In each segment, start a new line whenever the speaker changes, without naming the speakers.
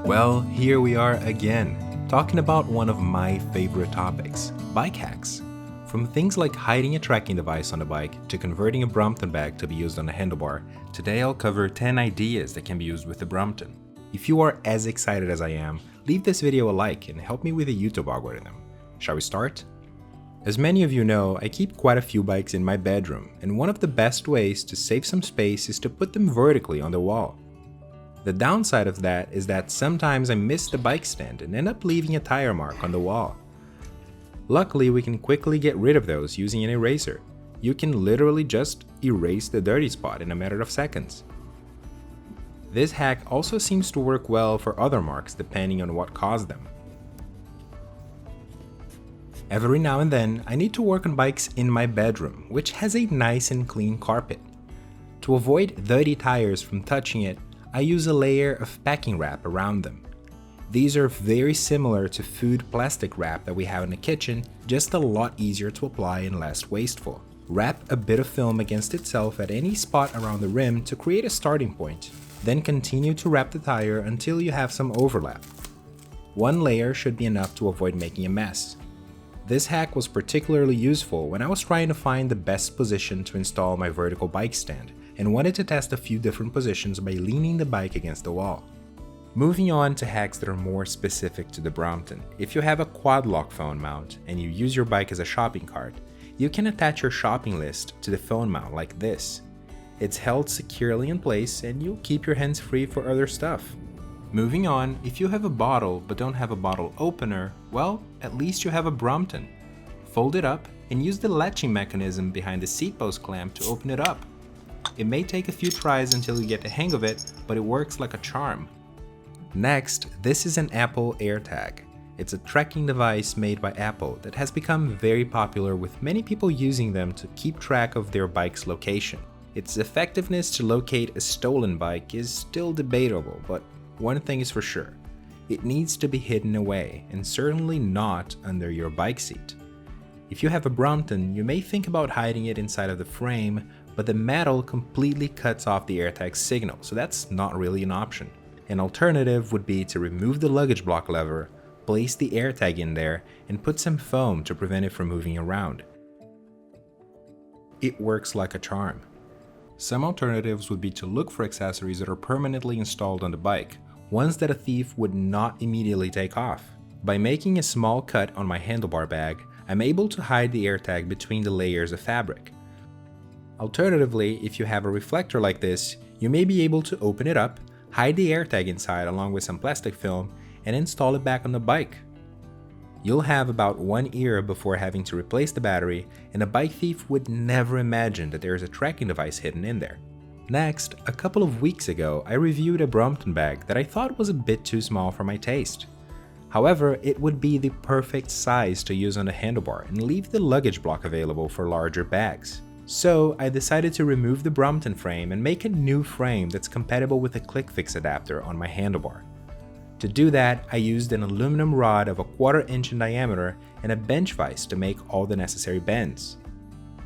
Well, here we are again, talking about one of my favorite topics, bike hacks. From things like hiding a tracking device on the bike to converting a Brompton bag to be used on a handlebar, today I'll cover 10 ideas that can be used with the Brompton. If you are as excited as I am, leave this video a like and help me with the YouTube algorithm. Shall we start? As many of you know, I keep quite a few bikes in my bedroom, and one of the best ways to save some space is to put them vertically on the wall. The downside of that is that sometimes I miss the bike stand and end up leaving a tire mark on the wall. Luckily, we can quickly get rid of those using an eraser. You can literally just erase the dirty spot in a matter of seconds. This hack also seems to work well for other marks depending on what caused them. Every now and then, I need to work on bikes in my bedroom, which has a nice and clean carpet. To avoid dirty tires from touching it, I use a layer of packing wrap around them. These are very similar to food plastic wrap that we have in the kitchen, just a lot easier to apply and less wasteful. Wrap a bit of film against itself at any spot around the rim to create a starting point. Then continue to wrap the tire until you have some overlap. One layer should be enough to avoid making a mess. This hack was particularly useful when I was trying to find the best position to install my vertical bike stand and wanted to test a few different positions by leaning the bike against the wall. Moving on to hacks that are more specific to the Brompton. If you have a quad lock phone mount and you use your bike as a shopping cart, you can attach your shopping list to the phone mount like this. It's held securely in place and you'll keep your hands free for other stuff. Moving on, if you have a bottle but don't have a bottle opener, well, at least you have a Brompton. Fold it up and use the latching mechanism behind the seat post clamp to open it up. It may take a few tries until you get the hang of it, but it works like a charm. Next, this is an Apple AirTag. It's a tracking device made by Apple that has become very popular with many people using them to keep track of their bike's location. Its effectiveness to locate a stolen bike is still debatable, but one thing is for sure, it needs to be hidden away and certainly not under your bike seat. If you have a Brompton, you may think about hiding it inside of the frame, but the metal completely cuts off the AirTag signal, so that's not really an option. An alternative would be to remove the luggage block lever, place the AirTag in there, and put some foam to prevent it from moving around. It works like a charm. Some alternatives would be to look for accessories that are permanently installed on the bike, ones that a thief would not immediately take off. By making a small cut on my handlebar bag, I'm able to hide the AirTag between the layers of fabric. Alternatively, if you have a reflector like this, you may be able to open it up, hide the AirTag inside along with some plastic film, and install it back on the bike. You'll have about 1 year before having to replace the battery, and a bike thief would never imagine that there is a tracking device hidden in there. Next, a couple of weeks ago, I reviewed a Brompton bag that I thought was a bit too small for my taste. However, it would be the perfect size to use on a handlebar and leave the luggage block available for larger bags. So I decided to remove the Brompton frame and make a new frame that's compatible with a click-fix adapter on my handlebar. To do that, I used an aluminum rod of a 1/4 inch in diameter and a bench vise to make all the necessary bends.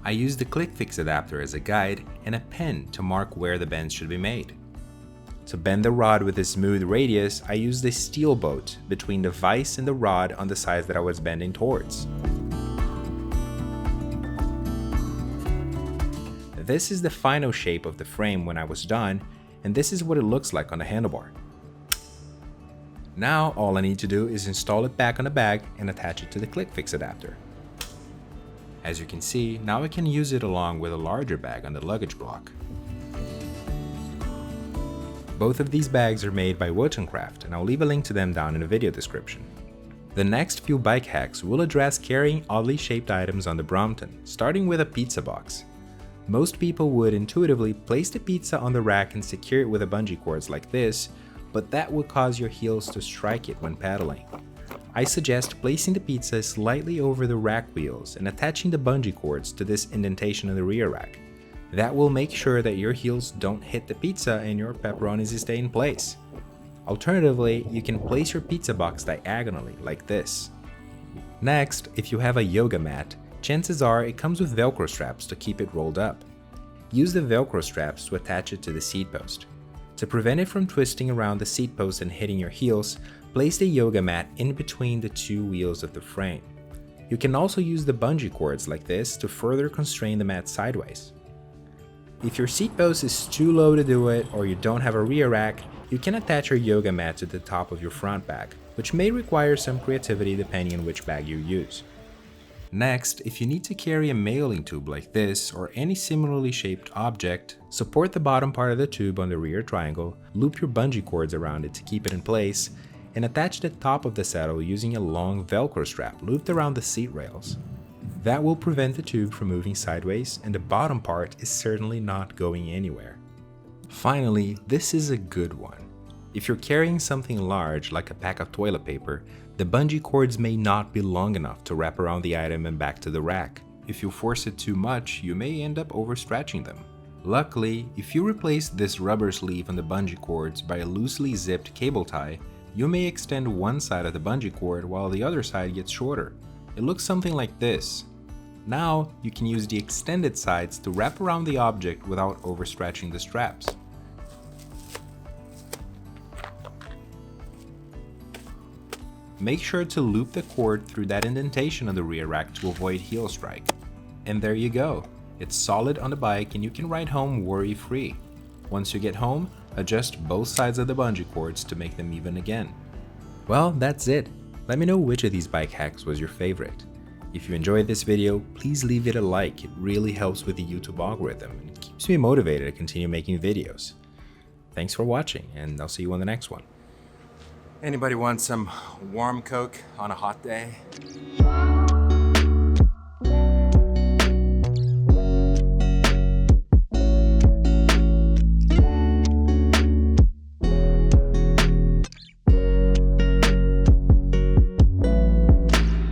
I used the click-fix adapter as a guide and a pen to mark where the bends should be made. To bend the rod with a smooth radius, I used a steel bolt between the vise and the rod on the sides that I was bending towards. This is the final shape of the frame when I was done, and this is what it looks like on the handlebar. Now all I need to do is install it back on the bag and attach it to the click-fix adapter. As you can see, now I can use it along with a larger bag on the luggage block. Both of these bags are made by Wotancraft, and I'll leave a link to them down in the video description. The next few bike hacks will address carrying oddly shaped items on the Brompton, starting with a pizza box. Most people would intuitively place the pizza on the rack and secure it with a bungee cords like this, but that would cause your heels to strike it when pedaling. I suggest placing the pizza slightly over the rack wheels and attaching the bungee cords to this indentation in the rear rack. That will make sure that your heels don't hit the pizza and your pepperonis stay in place. Alternatively, you can place your pizza box diagonally like this. Next, if you have a yoga mat, chances are it comes with Velcro straps to keep it rolled up. Use the Velcro straps to attach it to the seat post. To prevent it from twisting around the seat post and hitting your heels, place the yoga mat in between the two wheels of the frame. You can also use the bungee cords like this to further constrain the mat sideways. If your seat post is too low to do it, or you don't have a rear rack, you can attach your yoga mat to the top of your front bag, which may require some creativity depending on which bag you use. Next, if you need to carry a mailing tube like this or any similarly shaped object, support the bottom part of the tube on the rear triangle, loop your bungee cords around it to keep it in place, and attach the top of the saddle using a long Velcro strap looped around the seat rails. That will prevent the tube from moving sideways, and the bottom part is certainly not going anywhere. Finally, this is a good one. If you're carrying something large like a pack of toilet paper, the bungee cords may not be long enough to wrap around the item and back to the rack. If you force it too much, you may end up overstretching them. Luckily, if you replace this rubber sleeve on the bungee cords by a loosely zipped cable tie, you may extend one side of the bungee cord while the other side gets shorter. It looks something like this. Now, you can use the extended sides to wrap around the object without overstretching the straps. Make sure to loop the cord through that indentation on the rear rack to avoid heel strike. And there you go. It's solid on the bike and you can ride home worry-free. Once you get home, adjust both sides of the bungee cords to make them even again. Well, that's it. Let me know which of these bike hacks was your favorite. If you enjoyed this video, please leave it a like. It really helps with the YouTube algorithm and keeps me motivated to continue making videos. Thanks for watching, and I'll see you on the next one. Anybody want some warm Coke on a hot day?